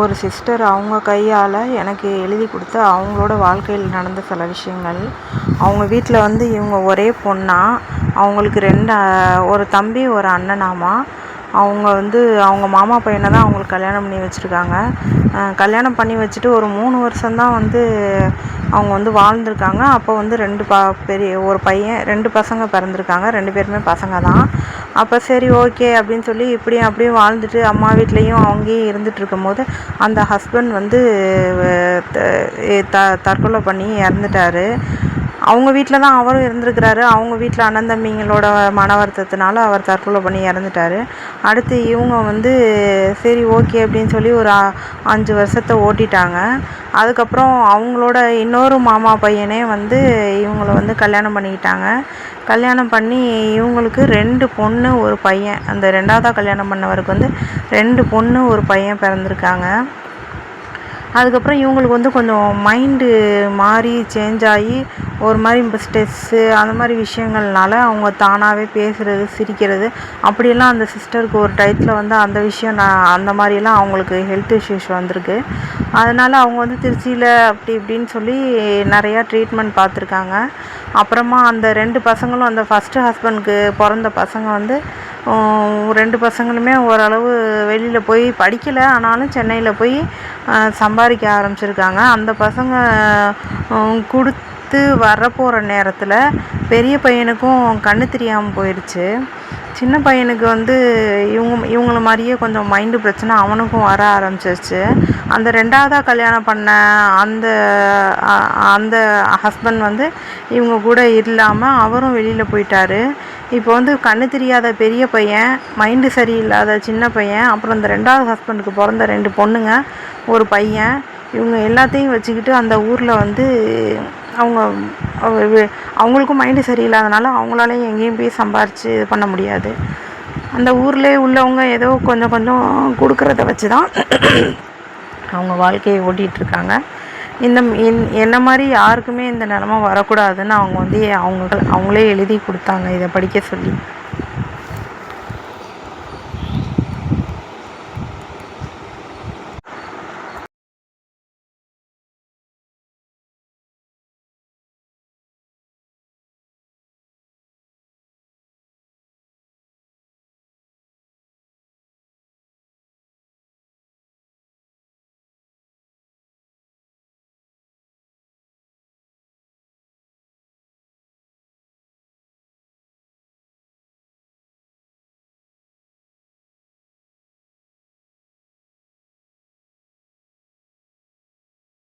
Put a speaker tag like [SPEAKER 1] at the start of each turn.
[SPEAKER 1] ஒரு சிஸ்டர் அவங்க கையால் எனக்கு எழுதி கொடுத்து அவங்களோட வாழ்க்கையில் நடந்த சில விஷயங்கள். அவங்க வீட்டில் இவங்க ஒரே பொண்ணா, அவங்களுக்கு ஒரு தம்பி ஒரு அண்ணனாமா. அவங்க அவங்க மாமா பையனை தான் அவங்களுக்கு கல்யாணம் பண்ணி வச்சுருக்காங்க. கல்யாணம் பண்ணி வச்சுட்டு ஒரு 3 வருஷம்தான் அவங்க வாழ்ந்துருக்காங்க. அப்போ 2 ஒரு பையன் 2 பசங்க பிறந்திருக்காங்க. 2 பேருமே பசங்க தான். அப்போ சரி ஓகே அப்படின்னு சொல்லி இப்படியும் அப்படியும் வாழ்ந்துட்டு அம்மா வீட்லேயும் அங்கேயும் இருந்துகிட்ருக்கும்போது அந்த ஹஸ்பண்ட் தற்கொலை பண்ணி இறந்துட்டாரு. அவங்க வீட்டில் தான் அவரும் இருந்திருக்கிறாரு. அவங்க வீட்டில் அண்ணன் தம்பிங்களோட மன வருத்தத்தினால அவர் தற்கொலை பண்ணி இறந்துட்டார். அடுத்து இவங்க சரி ஓகே அப்படின்னு சொல்லி ஒரு 5 வருஷத்தை ஓட்டிட்டாங்க. அதுக்கப்புறம் அவங்களோட இன்னொரு மாமா பையனே இவங்கள கல்யாணம் பண்ணிக்கிட்டாங்க. கல்யாணம் பண்ணி இவங்களுக்கு 2 பொண்ணு ஒரு பையன். அந்த 2ஆவதாக கல்யாணம் பண்ணவருக்கு 2 பொண்ணு ஒரு பையன் பிறந்திருக்காங்க. அதுக்கப்புறம் இவங்களுக்கு கொஞ்சம் மைண்டு மாறி சேஞ்ச் ஆகி ஒரு மாதிரி ஸ்ட்ரெஸ்ஸு அந்த மாதிரி விஷயங்கள்னால அவங்க தானாகவே பேசுகிறது, சிரிக்கிறது அப்படியெல்லாம் அந்த சிஸ்டருக்கு ஒரு டயத்தில் அந்த விஷயம் அந்த மாதிரியெல்லாம் அவங்களுக்கு ஹெல்த் இஷ்யூஸ் வந்திருக்கு. அதனால் அவங்க திருச்சியில் அப்படி இப்படின்னு சொல்லி நிறையா ட்ரீட்மெண்ட் பார்த்துருக்காங்க. அப்புறமா அந்த 2 பசங்களும் அந்த ஃபஸ்ட்டு ஹஸ்பண்டுக்கு பிறந்த பசங்க 2 பசங்களுமே ஓரளவு வெளியில் போய் படிக்கலை, ஆனாலும் சென்னையில் போய் சம்பாதிக்க ஆரம்பிச்சிருக்காங்க. அந்த பசங்க கொடுத்து வரப்போகிற நேரத்தில் பெரிய பையனுக்கும் கண்ணு தெரியாமல் போயிடுச்சு. சின்ன பையனுக்கு இவங்கள மாதிரியே கொஞ்சம் மைண்டு பிரச்சனை அவனுக்கும் வர ஆரம்பிச்சிருச்சு. அந்த 2ஆவதாக கல்யாணம் பண்ண அந்த ஹஸ்பண்ட் இவங்க கூட இல்லாமல் அவரும் வெளியில் போயிட்டார். இப்போ கண்ணு தெரியாத பெரிய பையன், மைண்டு சரியில்லாத சின்ன பையன், அப்புறம் இந்த 2ஆவது ஹஸ்பண்டுக்கு பிறந்த 2 பொண்ணுங்க ஒரு பையன், இவங்க எல்லாத்தையும் வச்சுக்கிட்டு அந்த ஊரில் அவங்களுக்கும் மைண்டு சரியில்லாதனால அவங்களாலையும் எங்கேயும் போய் சம்பாரித்து இது பண்ண முடியாது. அந்த ஊர்லேயே உள்ளவங்க ஏதோ கொஞ்சம் கொஞ்சம் கொடுக்குறத வச்சு தான் அவங்க வாழ்க்கையை ஓட்டிகிட்ருக்காங்க. என்ன மாதிரி யாருக்குமே இந்த நிலமை வரக்கூடாதுன்னு அவங்க அவங்களே எழுதி கொடுத்தாங்க இதை படிக்க சொல்லி.